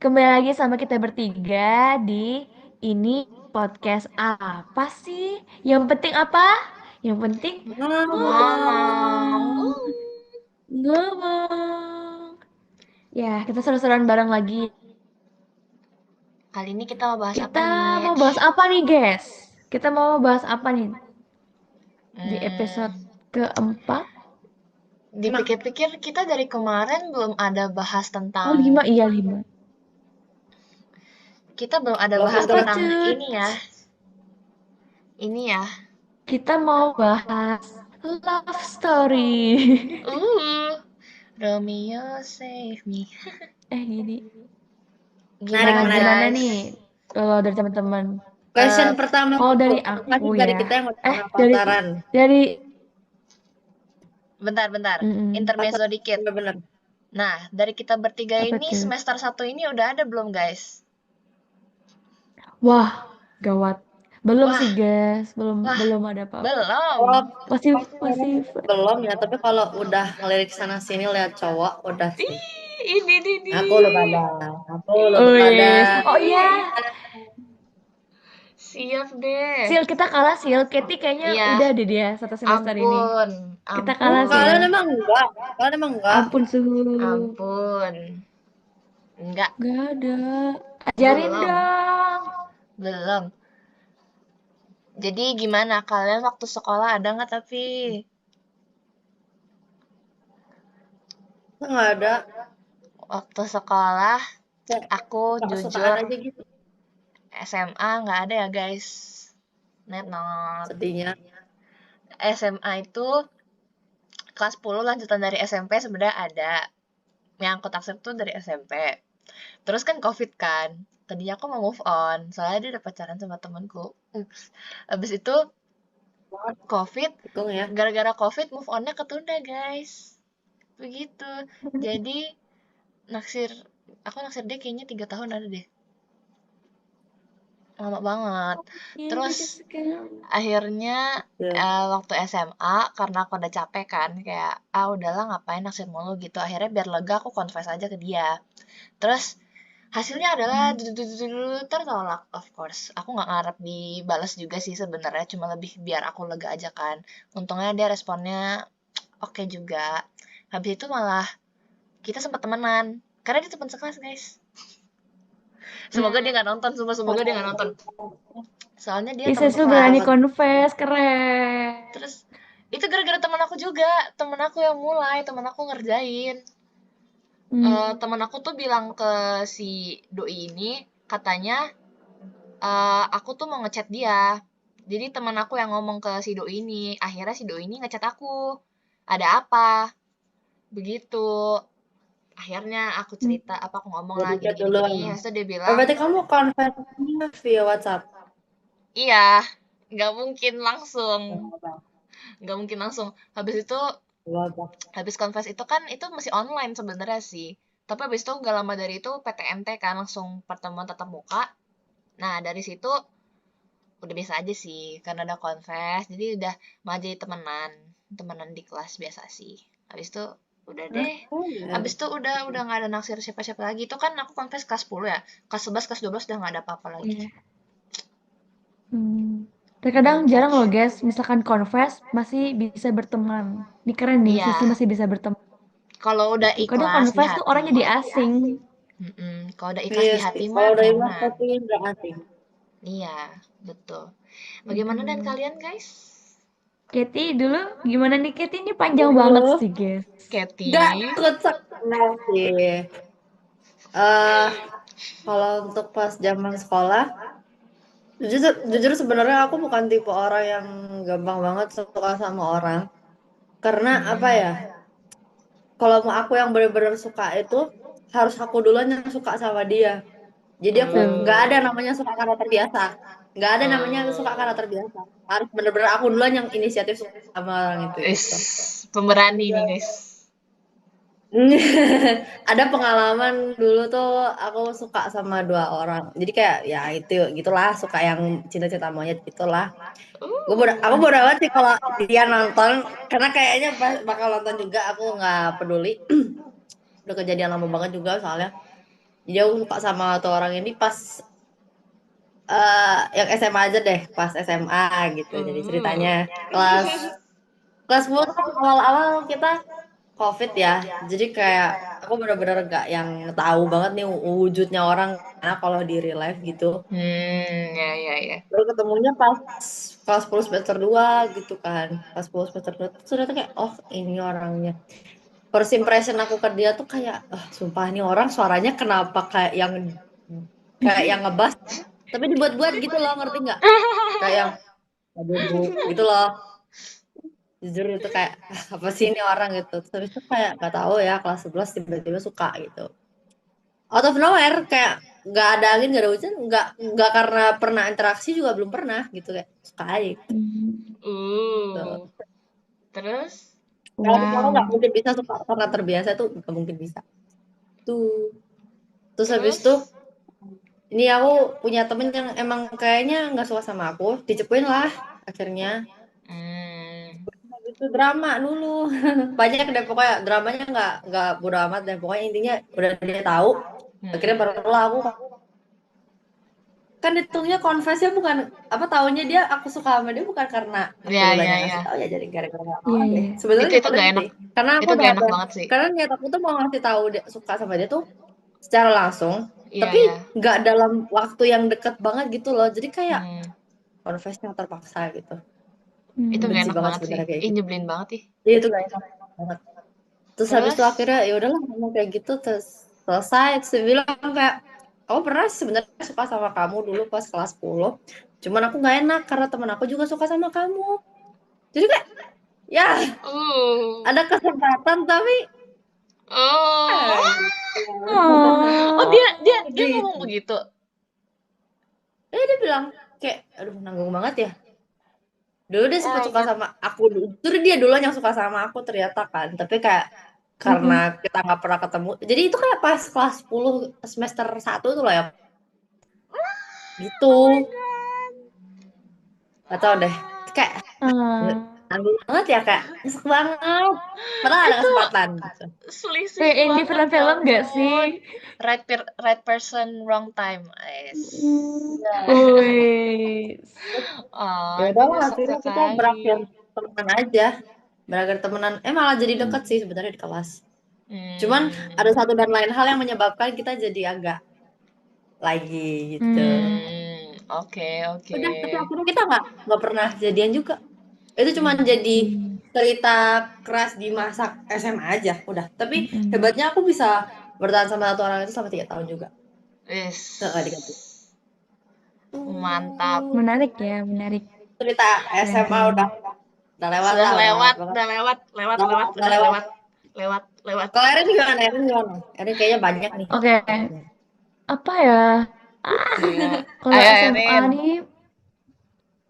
Kembali lagi sama kita bertiga di ini podcast apa sih? Yang penting apa? Yang penting Ngomong. ngomong. Ngomong. Ya, kita seru-seruan bareng lagi. Kali ini kita mau bahas apa Kita nih? mau bahas apa nih, guys? Kita mau bahas apa nih di Hmm, episode keempat? dipikir-pikir kita dari kemarin belum ada bahas Oh, tentang lima, iya lima. kita belum ada Love bahas Apa tentang interest. tuh? ini ya. Ini ya. Kita mau bahas love story. Uh, Romeo save me. Gini. Menarik, Gimana Nah, menarik. gimana guys? nih kalau dari teman-teman? Question Eh, pertama Kalau dulu. dari Pasti aku dari ya. kita yang udah Eh, pernah dari pacaran. dari bentar. mm-mm. Intermezzo Pacaran dikit. bener-bener. Nah, dari kita bertiga Apa ini tuh? semester satu ini udah ada belum guys? Wah, gawat. Belum Wah, sih, guys. Belum wah, belum ada apa-apa. belum. Kalau Masih pasti masih belum ya, tapi kalau udah ngelirik sana sini lihat cowok, udah sih. Ih, ini. Aku lu pada. Aku lu pada. Wih. Oh iya, Ih, siap deh. Sil kita kalah Sil. Katy kayaknya Iya, udah deh dia satu semester ini. ampun, Kita kalah ampun, Sil. Kalian emang enggak? Kalian emang enggak? Ampun suhu. ampun. Enggak, Gak ada. Ajarin belum, dong. belum. Jadi gimana kalian waktu sekolah ada nggak tapi Enggak ada. waktu sekolah Kayak aku suka-sukaan jujur aja gitu. SMA nggak ada ya guys. Net not. Sedihnya. SMA itu kelas 10 lanjutan dari SMP sebenarnya ada. Yang aku taksir tuh dari SMP. Terus kan COVID kan. Tadinya aku mau move on, soalnya dia udah pacaran sama temenku. Ups. Habis itu COVID, Dukung ya. gara-gara COVID move onnya ketunda guys. Begitu. Jadi naksir, aku naksir dia kayaknya 3 tahun ada deh. Lama banget. Ya, Terus beda sekali. akhirnya Ya. waktu SMA karena aku udah capek kan kayak udahlah ngapain naksir mulu gitu. Akhirnya biar lega aku confess aja ke dia. Terus hasilnya adalah tertolak, of course. Aku nggak ngarep dibalas juga sih sebenarnya, cuma lebih biar aku lega aja kan. Untungnya dia responnya oke juga. Habis itu malah kita sempat temenan. Karena dia teman sekelas, guys. Semoga dia nggak nonton, semoga dia nggak nonton. Soalnya dia Bisa teman Sil berani sekelas. confess, keren. Terus itu gara-gara teman aku juga, teman aku yang mulai, teman aku ngerjain. Hmm. Teman aku tuh bilang ke si doi ini, katanya aku tuh mau ngechat dia. Jadi teman aku yang ngomong ke si doi ini, akhirnya si doi ini ngechat aku. Ada apa? Begitu. Akhirnya aku cerita apa aku ngomong lah Jadi chat gini-gini gini. duluan. Habis itu dia Oh, bilang, berarti kamu konversinya via WhatsApp? "Iya, nggak mungkin langsung." Nggak mungkin langsung. Habis itu WhatsApp. habis confess itu kan itu masih online sebenarnya sih. Tapi habis itu gak lama dari itu PTMT kan langsung pertemuan tatap muka. Nah, dari situ udah biasa aja sih karena udah confess jadi udah malah jadi temenan di kelas biasa sih. Habis itu udah deh. Oh, ya. Habis itu udah nggak ada naksir siapa-siapa lagi. Itu kan aku confess kelas 10 ya. Kelas 11 kelas 12 udah nggak ada apa-apa lagi. Iya. Terkadang Gitu. jarang loh guys, misalkan confess masih bisa berteman. Ini keren nih, Sisi Iya, masih bisa berteman. kalau udah Gitu. Kadang ikhlas di confess tuh orang hati. jadi asing. Kalau udah ikhlas Iya di sih. hati Kalau mah udah ikhlas temenan. tapi nggak asing. Iya, betul. Bagaimana dan Hmm. kalian guys? Katy dulu gimana nih Katy? Ini panjang banget Dulu sih guys. Katy. nggak ikut sekolah sih. Kalau untuk pas zaman sekolah, jujur sebenarnya aku bukan tipe orang yang gampang banget suka sama orang. Karena apa ya? Kalau mau aku yang benar-benar suka itu harus aku duluan yang suka sama dia. Jadi aku Tuh. nggak ada namanya suka karena terbiasa. Nggak ada namanya suka karena terbiasa. Harus bener-bener aku duluan yang inisiatif suka sama orang itu gitu. Pemberani nih guys. Ada pengalaman dulu tuh aku suka sama dua orang. Jadi kayak ya itu gitulah suka yang cinta-cinta monyet gitulah. Aku Uh, bodo amat sih kalau dia nonton karena kayaknya bakal nonton juga aku nggak peduli. Udah kejadian lama banget juga soalnya. Jadi aku suka sama tuh orang ini pas yang SMA aja deh, pas SMA gitu. Jadi ceritanya kelas kelas 10 kan awal-awal kita COVID ya. Jadi kayak aku bener-bener gak yang tahu banget nih wujudnya orang kalau di real life gitu. Ya. Baru ketemunya pas kelas 10 semester 2 gitu kan. Pas 10 semester 2 tuh ternyata kayak oh ini orangnya. First impression aku ke dia tuh kayak sumpah nih orang suaranya kenapa kayak yang ngebas tapi dibuat-buat gitu loh, ngerti nggak? Kayak yang aduh gitu loh. Jujur itu kayak apa sih ini orang gitu. Terus habis itu kayak nggak tahu ya kelas 11 tiba-tiba suka gitu. Out of nowhere kayak nggak ada angin nggak ada hujan nggak karena pernah interaksi juga belum pernah gitu kayak suka aja gitu. Terus? Kalau nggak Wow. mungkin bisa suka karena terbiasa tuh nggak mungkin bisa tuh. Terus habis Terus? itu ini aku punya temen yang emang kayaknya nggak suka sama aku, dicepuin lah akhirnya. Itu drama dulu. Banyak deh pokoknya dramanya nggak bodo amat deh. Pokoknya intinya udah dia tahu. Akhirnya barulah aku kan hitungnya confessnya bukan apa tahunya dia aku suka sama dia bukan karena aku Ya. udah ngasih tahu ya jadi gara-gara nggak Iya, mau deh. iya. Sebenarnya Itu gak nyebelin enak. sih. Karena aku Itu udah gak enak ada banget sih. karena niat aku tuh mau ngasih tahu dia suka sama dia tuh secara langsung, tapi Iya. nggak dalam waktu yang deket banget gitu loh. Jadi kayak Hmm. confessnya terpaksa gitu. Itu gak Benci enak banget banget sih. sebenarnya kayak Ih, gitu. nyebelin banget ih. Jadi itu gak enak banget. Terus habis itu Terus? akhirnya ya udahlah ngomong kayak gitu terus selesai. Terus dia bilang kayak aku pernah sebenarnya suka sama kamu dulu pas kelas 10. Cuman aku nggak enak karena teman aku juga suka sama kamu. Jadi kayak ya ada kesempatan tapi Oh. Oh, Oh. dia ngomong gitu. begitu. Dia bilang kayak aduh nanggung banget ya. Dulu dia sempat suka sama aku dulu. Terus dia duluan yang suka sama aku ternyata kan. Tapi kayak karena kita nggak pernah ketemu. Jadi itu kayak pas kelas 10 semester 1 tuh loh ya. Gitu. Gak tau deh. Kayak nanggung banget ya kayak nyesek banget. Padahal ada Itu kesempatan gitu. selisih Kayak yang di banget, ya film-film gak sih? ampun. Right person, wrong time. Wih. Ya Itu udahlah nyesek akhirnya kita sekali. berakhir temenan aja. Berakhir temenan. Malah jadi deket sih sebenarnya di kelas. Cuman ada satu dan lain hal yang menyebabkan kita jadi agak lagi gitu. Oke. Udah tapi akhirnya kita nggak pernah jadian juga. Itu cuma Hmm. jadi cerita keras di masa SMA aja udah. Tapi hebatnya aku bisa bertahan sama satu orang itu selama 3 tahun juga. Wis. Nggak diganti. Mantap. Menarik ya, menarik. Cerita SMA Keren-keren. lewat Sudah lah, udah lewat lewat, banget. udah lewat, Udah udah lewat. lewat. Kalau Erin gimana? Erin kayaknya banyak nih. Oke, apa ya? Iya. Kalau Ayo, SMA Erin. nih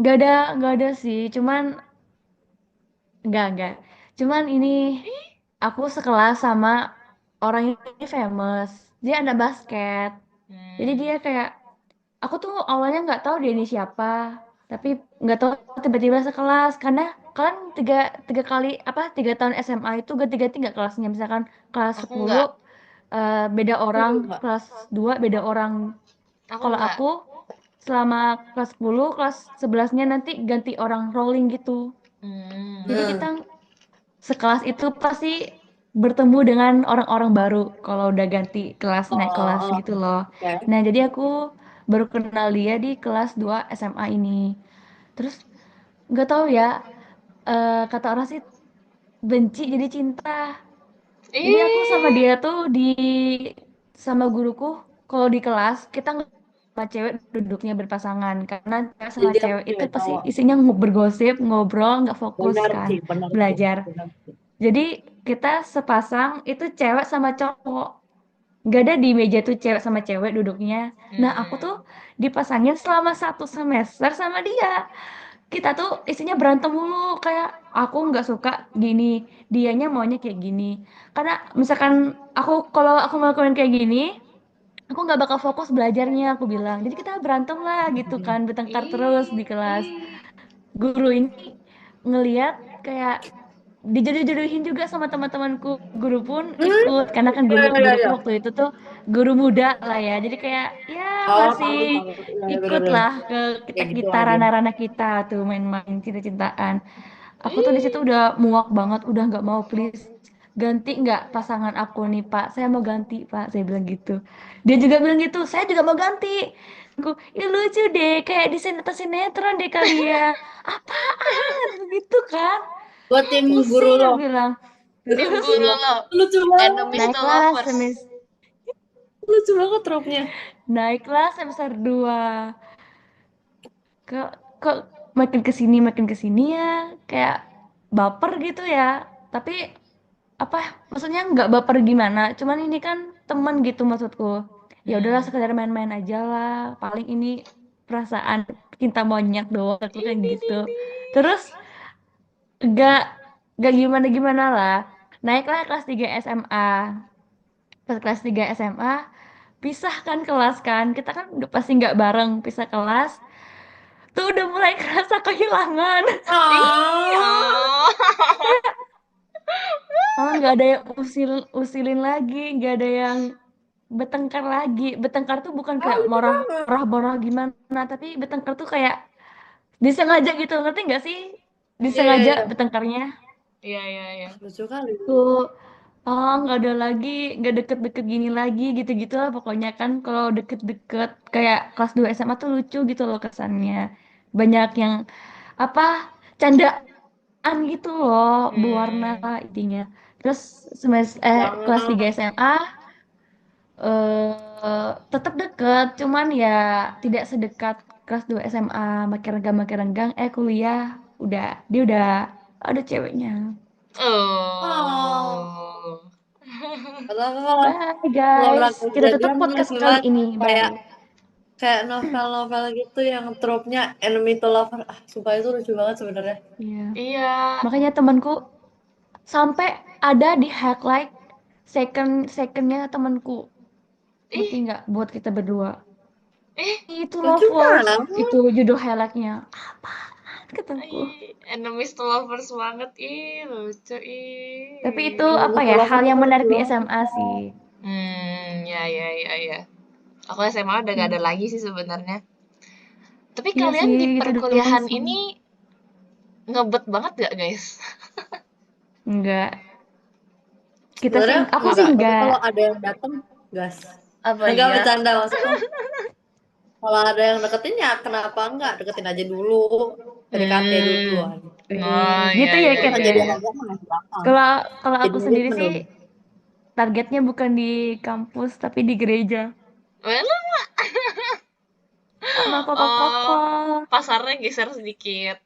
nggak ada sih. Cuman nggak. Cuman ini aku sekelas sama orang ini famous. Dia anak basket. Jadi dia kayak aku tuh awalnya nggak tahu dia ini siapa, tapi nggak tahu tiba-tiba sekelas karena kan tiga kali apa 3 tahun SMA itu ganti-ganti nggak kelasnya, misalkan kelas Aku 10 enggak. beda orang, Enggak. kelas 2 beda orang. Aku Kalau enggak. aku selama kelas 10 kelas 11-nya nanti ganti orang rolling gitu. Jadi kita sekelas itu pasti bertemu dengan orang-orang baru kalau udah ganti kelas naik kelas gitu loh. Oke. Nah, jadi aku baru kenal dia di kelas 2 SMA ini. Terus nggak tahu ya, kata orang sih benci jadi cinta. Jadi aku sama dia tuh sama guruku kalau di kelas kita nggak sama cewek duduknya berpasangan karena cewek sama Jadi aku cewek itu juga pasti tahu. isinya bergosip, ngobrol, nggak fokus Benar kan sih, benar sih. belajar. Benar sih. Jadi kita sepasang itu cewek sama cowok. Gak ada di meja tuh cewek sama cewek duduknya. Nah aku tuh dipasangin selama 1 semester sama dia. Kita tuh isinya berantem mulu. Kayak aku nggak suka gini, dianya maunya kayak gini. Karena misalkan kalau aku ngelakuin kayak gini, aku nggak bakal fokus belajarnya aku bilang. Jadi kita berantem lah gitu kan, bertengkar terus di kelas. Guru ini ngeliat kayak dijodoh-jodohin juga sama teman-temanku. Guru pun Hmm, ikut karena kan iya iya guruku iya. waktu itu tuh guru muda lah ya. Jadi kayak ya Oh, tahu masih tahu. Iya iya, ikut bener-bener. lah ke kita Kayak gitu kita aja. ranah-ranah kita tuh main-main cinta-cintaan. Aku tuh di situ Ih, udah muak banget, udah nggak mau, please ganti nggak pasangan aku nih Pak, saya mau ganti Pak, saya bilang gitu. Dia juga bilang gitu, saya juga mau ganti. Aku, ya lucu deh, kayak di sinetron deh kalian. Apaan gitu kan? Buat tim guru Pusing lo. aku bilang. tim Terus guru lo, Lucu banget. enemies to naiklah lovers. Lucu banget tropnya. naiklah semester 2. Kok kok makin kesini ya kayak baper gitu ya. Tapi apa maksudnya nggak baper gimana, cuman ini kan teman gitu maksudku. Ya udahlah Hmm. sekedar main-main aja lah, paling ini perasaan cinta monyet doang aku kan Ini gitu. nih. Terus gak gak gimana-gimana lah, naiklah kelas 3 SMA. Pas kelas 3 SMA pisah kan kelas kan, kita kan udah pasti nggak bareng, pisah kelas tuh udah mulai kerasa kehilangan. Ih, Ah, oh. Oh, nggak ada yang usilin lagi, nggak ada yang bertengkar lagi. Bertengkar tuh bukan kayak lucu banget. marah-marah gimana, tapi bertengkar tuh kayak disengaja gitu, ngerti nggak sih? Iya iya Disengaja iya. bertengkarnya. Iya, iya, iya. Lucu kali. Tuh, oh nggak ada lagi, nggak deket-deket gini lagi, gitu-gitu lah pokoknya kan. Kalau deket-deket kayak kelas 2 SMA tuh lucu gitu loh kesannya. Banyak yang apa candaan gitu loh, berwarna Hmm. intinya. Terus kelas 3 Banget. SMA tetap deket, cuman ya tidak sedekat kelas 2 SMA. Makin renggang, kuliah dia udah ada ceweknya. Oh. Oh. Atau kalau Bye ngobrol guys, kita tutup kejadian podcast lucu kali banget. ini. Kayak Bye. kayak novel-novel gitu yang tropnya enemy to lover. Ah, sumpah itu lucu banget sebenarnya. Iya. Iya. Makanya temanku sampai ada di highlight secondnya temanku. Ngerti Ih, nggak? Buat kita berdua. ih, Itu Lucu lovers. banget. Itu judul highlightnya. Apaan kataku. ih, enemies to lovers banget. Ih, lucu. Tapi itu Ih. apa Enemy to ya, hal lover yang itu lucu menarik di banget. SMA sih. Ya, ya, ya, ya. Aku SMA udah gak Hmm. ada lagi sih sebenarnya. Tapi Iya kalian sih, di gitu udah perkuliahan langsung. ini ngebet banget gak, guys? Enggak. Sebenarnya Aku sih enggak, tapi enggak. kalau ada yang datang, gas. Apa Enggak iya? bercanda maksudnya. Kalau ada yang deketin ya kenapa enggak? Deketin aja dulu. PDKT Hmm. duluan. Oh, iya, Gitu ya iya, Tapi Kat kalau iya, jadi ya. iya. agak mah masih gampang. Kalau kalau Jadi aku murid sendiri sih belum. targetnya bukan di kampus tapi di gereja Well, sama oh, koko-koko pasarnya geser sedikit.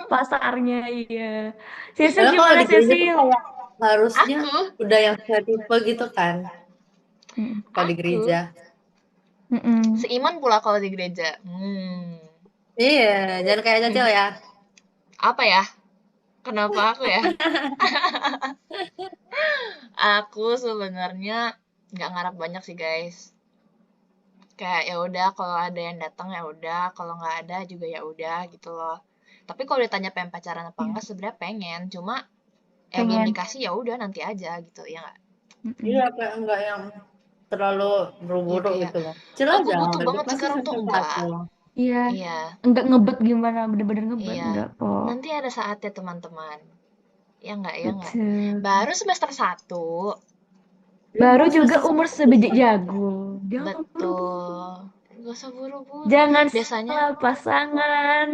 pasarnya. Iya. Cecil Karena kalau gimana di gereja tuh Cecil? kayak harusnya Aku, udah yang setipe gitu kan. Mm, Kalau di aku gereja. mm-mm. seiman pula kalau di gereja. Iya, jangan kayak Hmm. Cacil ya. Apa ya? Kenapa aku ya? Aku sebenarnya nggak ngarap banyak sih, guys. Kayak ya udah kalau ada yang datang ya udah, kalau nggak ada juga ya udah gitu loh. Tapi kalau ditanya pengen pacaran apa Iya, enggak, sebenarnya pengen. Cuma ya belum pengen. dikasih ya udah nanti aja gitu ya nggak? Iya, Mm-mm. kayak enggak yang terlalu Iya buru-buru kayak gitu loh. Cil aku aja, butuh lagi banget masih sekarang tuh semester enggak. 1. Iya, Iya, enggak ngebet gimana, bener-bener ngebet iya. enggak kok. Nanti ada saatnya teman-teman. Ya nggak, ya nggak. Betul. Baru semester 1. Ini Baru baru juga semester umur 1 sebiji kan. jagung, jangan buru-buru. Betul. Gak usah buru-buru. Jangan Biasanya salah pasangan.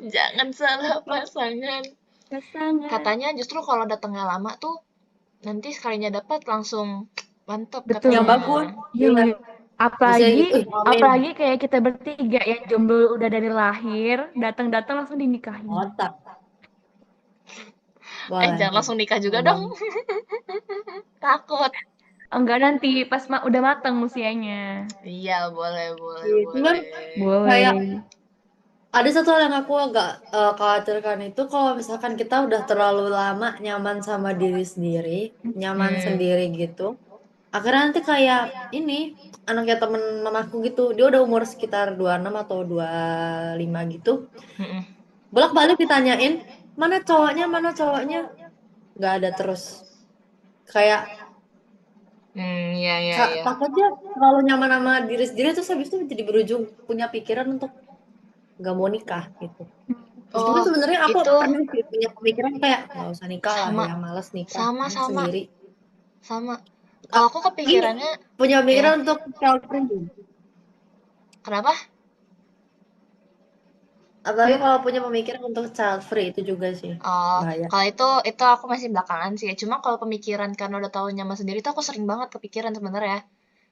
jangan salah pasangan. Pasangan. Katanya justru kalau datangnya lama tuh nanti sekalinya dapat langsung mantep Betul. Yang katanya. bagus. Iya, Iya. apalagi Biasanya gitu. Amin. apalagi kayak kita bertiga yang jomblo udah dari lahir, datang-datang langsung dinikahin. Otak. Boleh, Jangan boleh. langsung nikah juga Boleh dong. banget. Takut. Enggak nanti pas udah mateng usianya. Iya, boleh, boleh, Iya, cuman boleh. kayak Boleh. ada satu hal yang aku agak khawatirkan itu kalau misalkan kita udah terlalu lama nyaman sama diri sendiri, nyaman Hmm. sendiri gitu. Akhirnya nanti kayak ini anaknya temen mamaku gitu, dia udah umur sekitar 26 atau 25 gitu. Mm-mm. Bolak-balik ditanyain, mana cowoknya, nggak ada terus. Kayak Iya. takutnya terlalu nyaman sama diri sendiri terus habis itu jadi berujung punya pikiran untuk nggak mau nikah gitu. Meskipun Oh, sebenarnya aku itu pernah sih punya pemikiran kayak nggak usah nikah lah sama, ya, males nikah sama, kan sama, sendiri. sama. Kalau aku Gini, kepikirannya, punya ya, pemikiran untuk child free. kenapa? Apalagi kalau punya pemikiran untuk child free itu juga sih Oh, bahaya. kalau itu aku masih belakangan sih ya. Cuma kalau pemikiran karena udah tahu nyaman sendiri tuh aku sering banget kepikiran sebenarnya.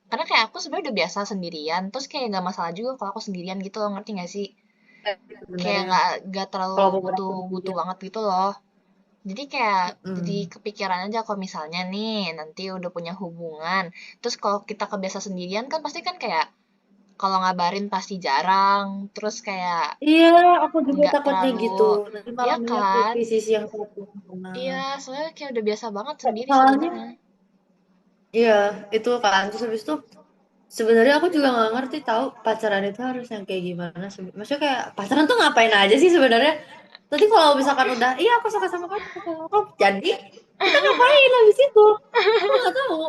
Karena kayak aku sebenarnya udah biasa sendirian, terus kayak nggak masalah juga kalau aku sendirian gitu loh, ngerti nggak sih? Kayak Sebenarnya nggak terlalu kalau butuh beberapa butuh dia. banget gitu loh. Jadi kayak jadi Mm. kepikiran aja kalau misalnya nih nanti udah punya hubungan, terus kalau kita kebiasa sendirian kan pasti kan kayak kalau ngabarin pasti jarang, terus kayak Iya, aku juga nggak takutnya terlalu, gitu. Nanti ya malah kan? menyakiti sisi yang satu. Iya, Nah, soalnya kayak udah biasa banget sendiri soalnya sebenarnya. iya itu kan terus habis itu sebenarnya aku juga nggak ngerti tahu pacaran itu harus yang kayak gimana. Maksudnya kayak pacaran tuh ngapain aja sih sebenarnya? Tadi kalau misalkan udah, iya aku suka sama kamu, suka sama kamu. Jadi kita ngapain habis itu? Aku nggak tahu.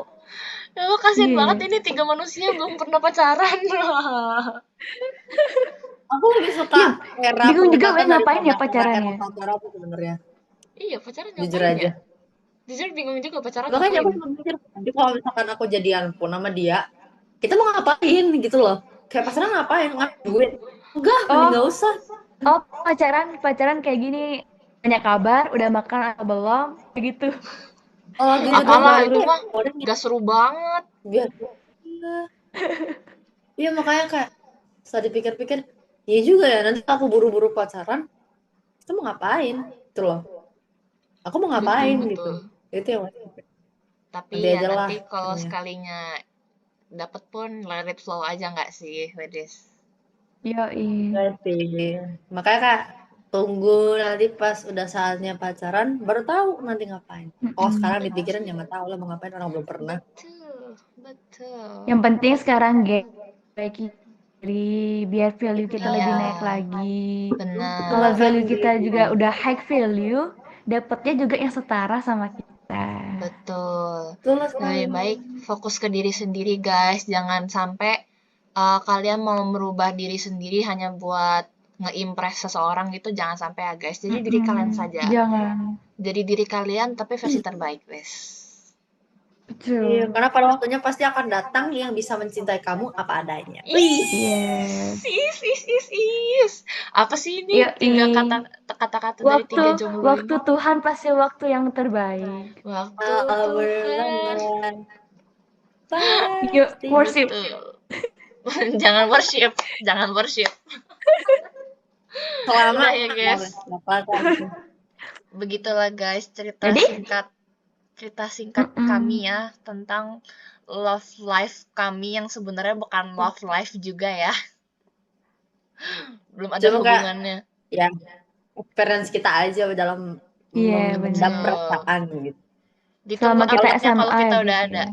Ya, lo kasihan Iya. banget ini 3 manusia belum pernah pacaran. Aku lebih suka Iya, era bingung juga pendekatan Wei, ngapain daripada ya era pacarannya? pacaran tuh sebenarnya. Iya, pacaran Jujur ngapain ya? aja. Jujur bingung juga pacaran Makanya ngapain. aku juga mikir, nanti kalau misalkan aku jadian pun sama dia, kita mau ngapain gitu loh. Kayak pacaran ngapain? Ngambil duit. Enggak, mending Oh, nggak usah. oh pacaran, pacaran kayak gini, tanya kabar, udah makan atau belum, begitu. Kalau gitu doang Apalah itu itu kayak mah orang gak seru banget. biar iya. Iya makanya kayak setelah dipikir-pikir, iya juga ya nanti aku buru-buru pacaran, kita mau ngapain? Gitu loh. Aku mau Betul, ngapain gitu. betul. Itu yang Tapi nanti ya aja lah. nanti kalau Katanya. sekalinya dapet pun let it flow aja nggak sih, Wedis? Yoi. Iya sih. Makanya kak tunggu nanti pas udah saatnya pacaran baru tahu nanti ngapain. Oh Mm-mm. sekarang dipikirin ya Betul, nggak tahu lah mau ngapain orang belum pernah. betul, Yang betul. penting sekarang baiki diri, biar value kita Iya, lebih naik lagi. Kalau Itulah benar. kan value kita gitu. juga udah high value, dapatnya juga yang setara sama kita. Betul. Itulah Lebih sekali. baik fokus ke diri sendiri, guys. Jangan sampai kalian mau merubah diri sendiri hanya buat ngeimpress seseorang gitu. Jangan sampai ya, guys. Jadi diri kalian Mm-mm. saja. Jangan. Jadi diri kalian tapi versi terbaik, guys. Iya, Betul. karena pada waktunya pasti akan datang yang bisa mencintai kamu apa adanya. Wih. Is, Yes. is. Apa sih ini? Yoi. Tiga kata-kata dari Waktu tiga jomblo waktu ini. Tuhan pasti waktu yang terbaik. Waktu Bener Tuhan. banget. Yuk, Pasti. worship. Betul. Jangan worship, jangan worship. Selama Udah ya, guys. apa-apa. Begitulah guys Jadi, cerita singkat kami mm-mm. ya tentang love life kami yang sebenarnya bukan love life juga ya. Belum ada Cuma kayak hubungannya. ya experience kita aja dalam Iya memendam benar. Betul. perasaan gitu. Selama Ditunggu kita uploadnya kalau SMA kita ya udah guys ada. ya.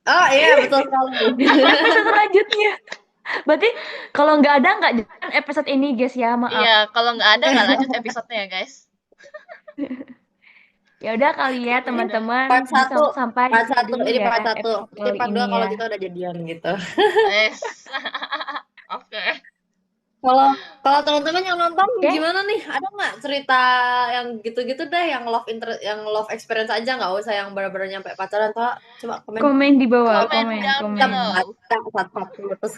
Oh iya betul sekali. Episode selanjutnya. Berarti kalau nggak ada nggak jalan episode ini guys ya, Iya, maaf. kalau nggak ada nggak lanjut episodenya ya guys. Ya udah kali ya Ya udah. teman-teman, Part bisa satu, sampai di sini dulu ini ya part satu. episode Nanti kali part ini 2 kalau ya. kita udah jadian gitu. Yes. Oke. Kalau kalau teman-teman yang nonton Oke? gimana nih? Ada nggak cerita yang gitu-gitu deh, yang love experience aja, nggak usah yang benar-benar nyampe pacaran tuh. Coba komen. Komen di bawah, Comment komen, down Kita komen. below. baca satu-satu terus.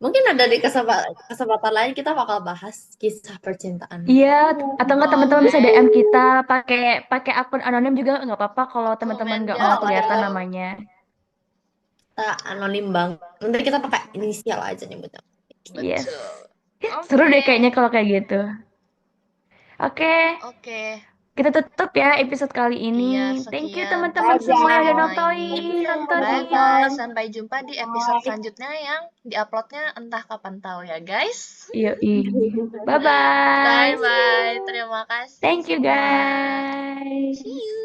Mungkin ada di kesempatan lain kita bakal bahas kisah percintaan. Iya, atau enggak teman-teman bisa DM Boleh. kita pakai pakai akun anonim juga nggak apa-apa kalau teman-teman Comment nggak mau down kelihatan below. namanya. Kita anonim banget. Nanti kita pakai inisial aja nyebutnya. Yes. Betul. Seru Oke. deh kayaknya kalau kayak gitu. Oke, Oke. kita tutup ya episode kali ini. Iya, Thank you sekian teman-teman episode semua yang udah pertama ini. Bye nontonin. bye. Sampai jumpa di episode selanjutnya yang diuploadnya entah kapan tahu ya, guys. Yoi. Bye Bye-bye. bye. Terima kasih Thank you semua. guys. See you.